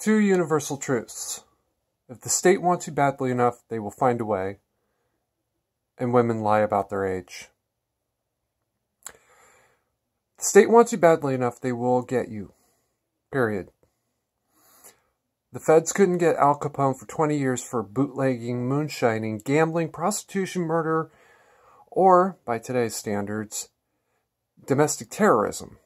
Two universal truths. If the state wants you badly enough, they will find a way. And women lie about their age. If the state wants you badly enough, they will get you. Period. The feds couldn't get Al Capone for 20 years for bootlegging, moonshining, gambling, prostitution, murder, or, by today's standards, domestic terrorism.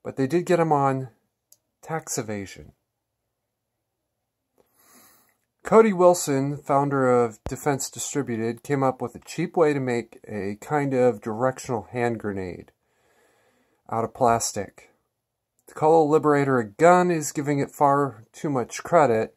But they did get him on tax evasion. Cody WILSON, founder of Defense Distributed, came up with a cheap way to make a kind of directional hand grenade out of plastic. To call a Liberator a gun is giving it far too much credit,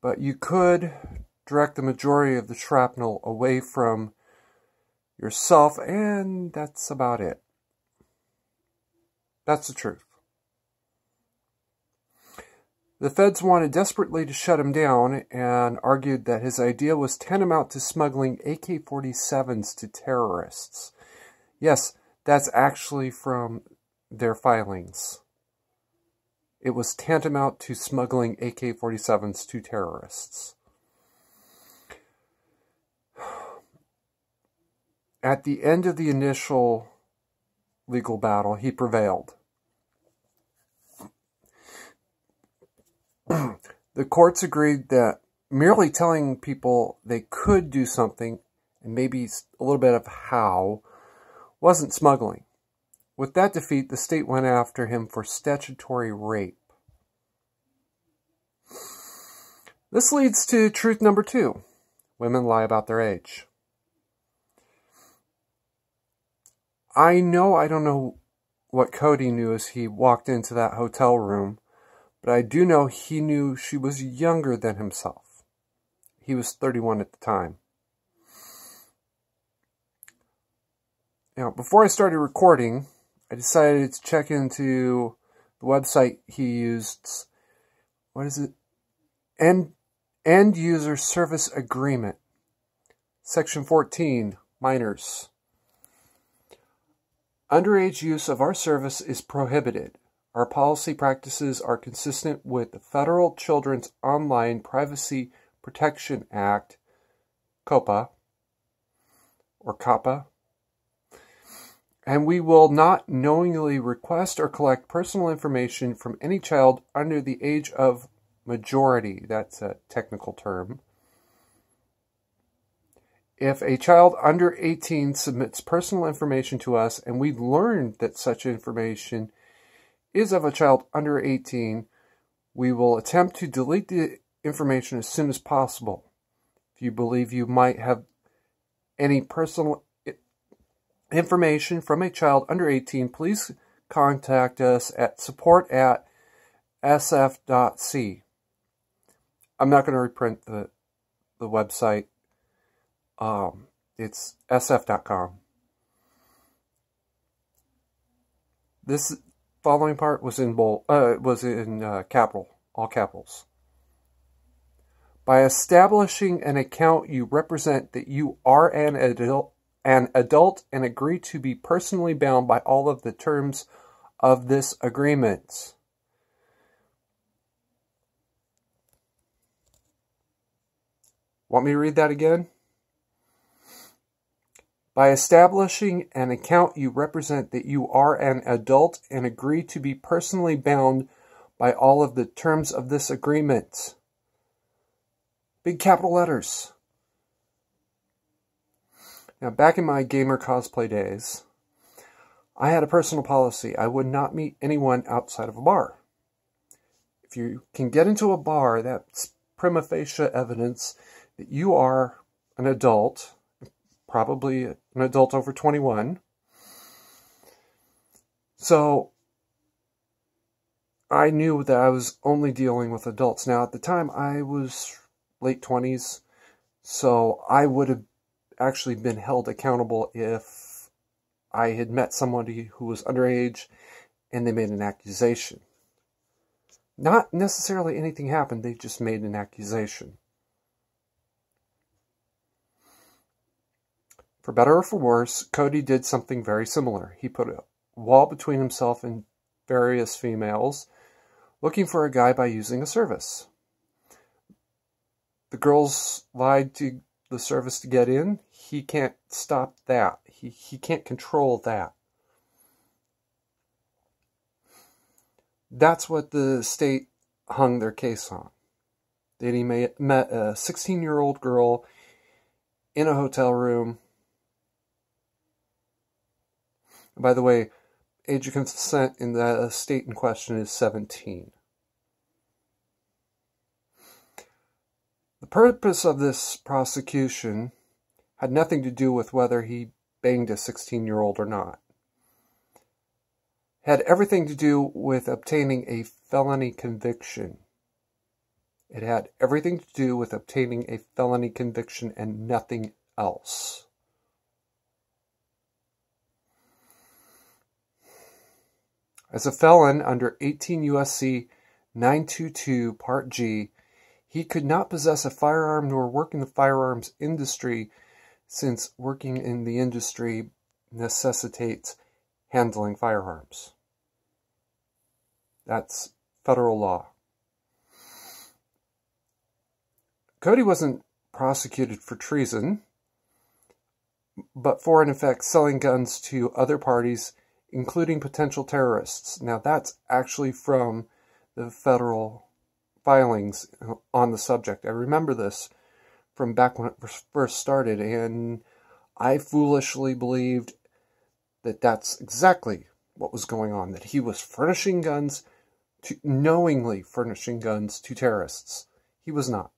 but you could direct the majority of the shrapnel away from yourself, and that's about it. That's the truth. The feds wanted desperately to shut him down and argued that his idea was tantamount to smuggling AK-47s to terrorists. Yes, that's actually from their filings. It was tantamount to smuggling AK-47s to terrorists. At the end of the initial legal battle, he prevailed. The courts agreed that merely telling people they could do something, and maybe a little bit of how, wasn't smuggling. With that defeat, the state went after him for statutory rape. This leads to truth number 2. Women lie about their age. I don't know what Cody knew as he walked into that hotel room, but I do know he knew she was younger than himself. He was 31 at the time. Now, before I started recording, I decided to check into the website he used. What is it? End User Service Agreement. Section 14, Minors. Underage use of our service is prohibited. Our policy practices are consistent with the Federal Children's Online Privacy Protection Act, COPA, or COPPA, and we will not knowingly request or collect personal information from any child under the age of majority. That's a technical term. If a child under 18 submits personal information to us and we learn that such information is of a child under 18, we will attempt to delete the information as soon as possible. If you believe you might have any personal information from a child under 18, please contact us at support@sf.c. I'm not going to reprint the website. It's sf.com. This following part was in capital, all capitals. By establishing an account, you represent that you are an adult and agree to be personally bound by all of the terms of this agreement. Want me to read that again? By establishing an account, you represent that you are an adult and agree to be personally bound by all of the terms of this agreement. Big capital letters. Now, back in my gamer cosplay days, I had a personal policy. I would not meet anyone outside of a bar. If you can get into a bar, that's prima facie evidence that you are an adult, probably an adult over 21. So I knew that I was only dealing with adults. Now, at the time, I was late 20s, so I would have actually been held accountable if I had met somebody who was underage and they made an accusation. Not necessarily anything happened, they just made an accusation. For better or for worse, Cody did something very similar. He put a wall between himself and various females, looking for a guy by using a service. The girls lied to the service to get in. He can't stop that. He can't control that. That's what the state hung their case on. That he met a 16-year-old girl in a hotel room. By the way, age of consent in the state in question is 17. The purpose of this prosecution had nothing to do with whether he banged a 16-year-old or not. It had everything to do with obtaining a felony conviction. It had everything to do with obtaining a felony conviction and nothing else. As a felon under 18 U.S.C. 922 Part G, he could not possess a firearm nor work in the firearms industry, since working in the industry necessitates handling firearms. That's federal law. Cody wasn't prosecuted for treason, but for, in effect, selling guns to other parties, including potential terrorists. Now, that's actually from the federal filings on the subject. I remember this from back when it first started, and I foolishly believed that that's exactly what was going on, that he was furnishing guns, knowingly furnishing guns to terrorists. He was not.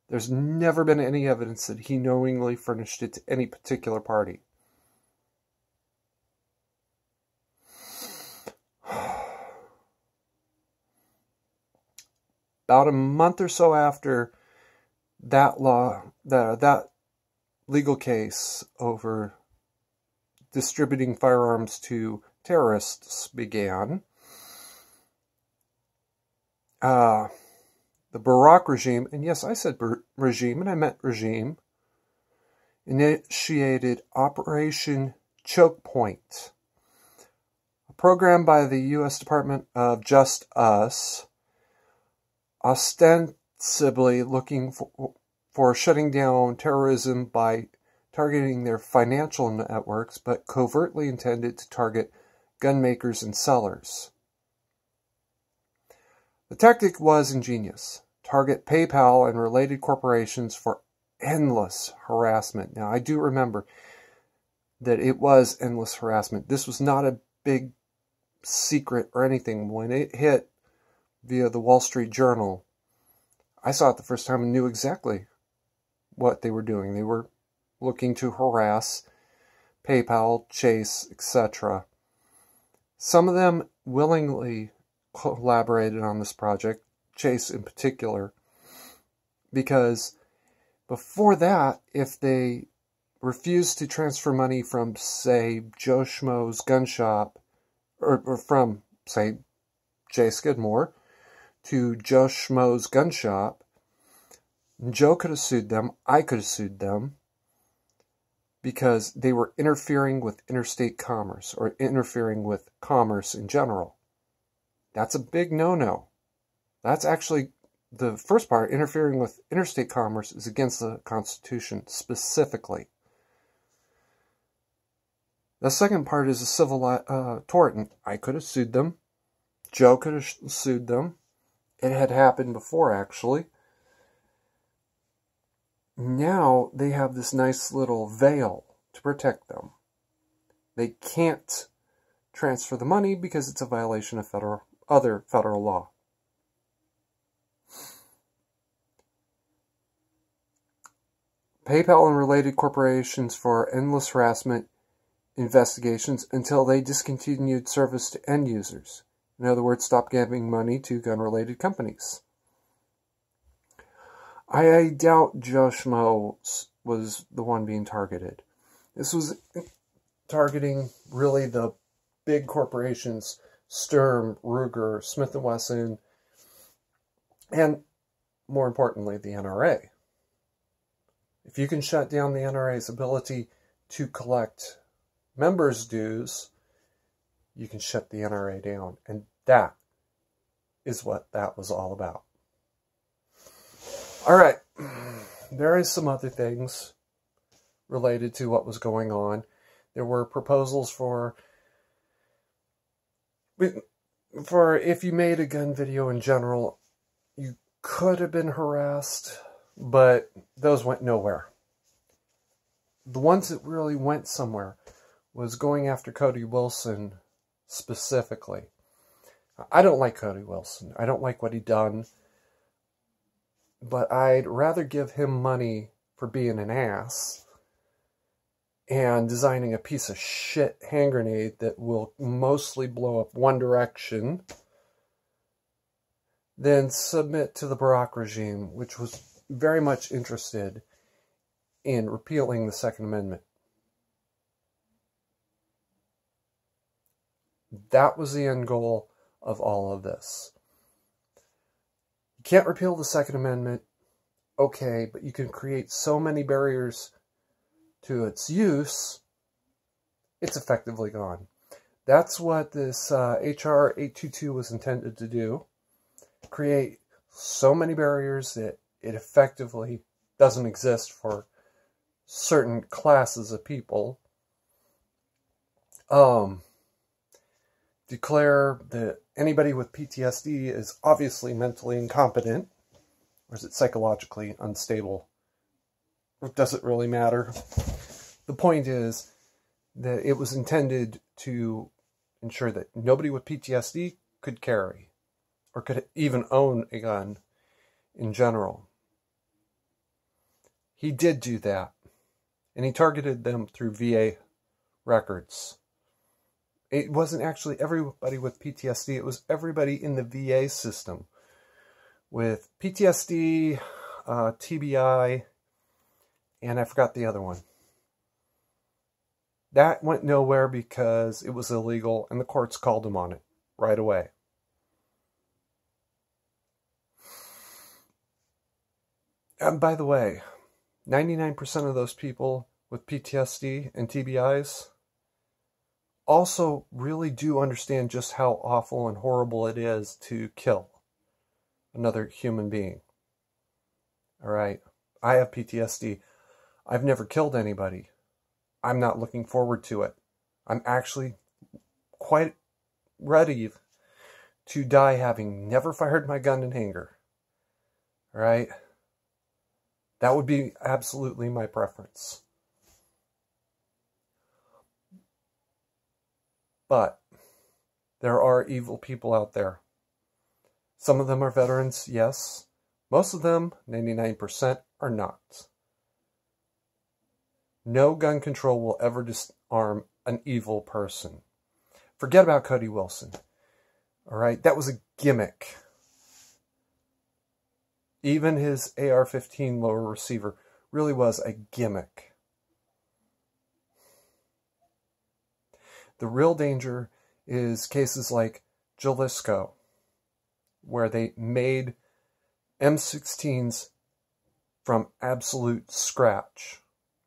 There's never been any evidence that he knowingly furnished it to any particular party. About a month or so after that that legal case over distributing firearms to terrorists began, the Barack regime, and yes, I said regime, and I meant regime, initiated Operation Choke Point, a program by the U.S. Department of Justice, ostensibly looking for shutting down terrorism by targeting their financial networks, but covertly intended to target gun makers and sellers. The tactic was ingenious. Target PayPal and related corporations for endless harassment. Now, I do remember that it was endless harassment. This was not a big secret or anything. When it hit via the Wall Street Journal, I saw it the first time and knew exactly what they were doing. They were looking to harass PayPal, Chase, etc. Some of them willingly collaborated on this project, Chase in particular, because before that, if they refused to transfer money from, say, Joe Schmo's gun shop, or from, say, Jay Skidmore, to Joe Schmo's gun shop, Joe could have sued them, I could have sued them, because they were interfering with interstate commerce, or interfering with commerce in general. That's a big no-no. That's actually, the first part, interfering with interstate commerce, is against the Constitution specifically. The second part is a civil tort, and I could have sued them. Joe could have sued them. It had happened before, actually. Now they have this nice little veil to protect them. They can't transfer the money because it's a violation of other federal law. PayPal and related corporations for endless harassment investigations until they discontinued service to end users. In other words, stop giving money to gun-related companies. I doubt Joe Schmo was the one being targeted. This was targeting really the big corporations, Sturm, Ruger, Smith & Wesson, and more importantly, the NRA. If you can shut down the NRA's ability to collect members' dues, you can shut the NRA down. And that is what that was all about. All right. There is some other things related to what was going on. There were proposals for if you made a gun video in general, you could have been harassed, but those went nowhere. The ones that really went somewhere was going after Cody Wilson specifically. I don't like Cody Wilson. I don't like what he done. But I'd rather give him money for being an ass and designing a piece of shit hand grenade that will mostly blow up one direction than submit to the Barack regime, which was very much interested in repealing the Second Amendment. That was the end goal of all of this. You can't repeal the Second Amendment, okay, but you can create so many barriers to its use, it's effectively gone. That's what this H.R. 822 was intended to do. Create so many barriers that it effectively doesn't exist for certain classes of people. Declare that anybody with PTSD is obviously mentally incompetent, or is it psychologically unstable? It doesn't really matter. The point is that it was intended to ensure that nobody with PTSD could carry, or could even own a gun in general. He did do that, and he targeted them through VA records. It wasn't actually everybody with PTSD, it was everybody in the VA system with PTSD, TBI, and I forgot the other one. That went nowhere because it was illegal, and the courts called him on it right away. And by the way, 99% of those people with PTSD and TBIs also really do understand just how awful and horrible it is to kill another human being. All right, I have PTSD. I've never killed anybody. I'm not looking forward to it. I'm actually quite ready to die having never fired my gun in anger. All right? That would be absolutely my preference. But there are evil people out there. Some of them are veterans, yes. Most of them, 99%, are not. No gun control will ever disarm an evil person. Forget about Cody Wilson. All right? That was a gimmick. Even his AR-15 lower receiver really was a gimmick. The real danger is cases like Jalisco, where they made M16s from absolute scratch.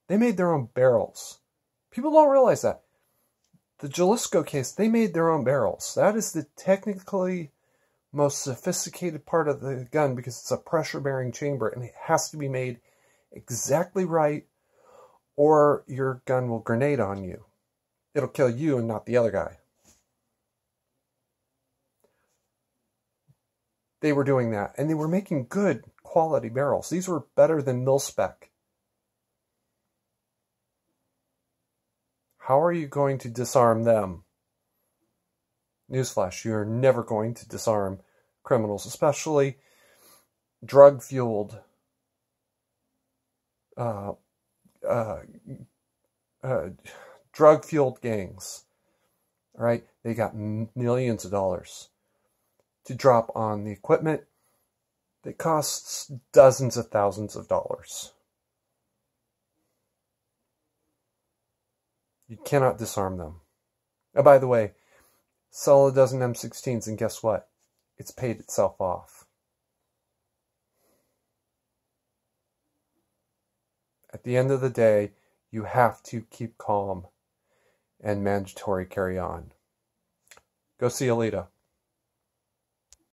They made their own barrels. People don't realize that. The Jalisco case, they made their own barrels. That is the technically most sophisticated part of the gun because it's a pressure-bearing chamber and it has to be made exactly right or your gun will grenade on you. It'll kill you and not the other guy. They were doing that, and they were making good quality barrels. These were better than mil-spec. How are you going to disarm them? Newsflash, you're never going to disarm criminals, especially drug-fueled drug-fueled gangs. All right, they got millions of dollars to drop on the equipment that costs dozens of thousands of dollars. You cannot disarm them. Oh, by the way, sell a dozen M16s and guess what? It's paid itself off. At the end of the day, you have to keep calm and mandatory carry on. Go see Alita.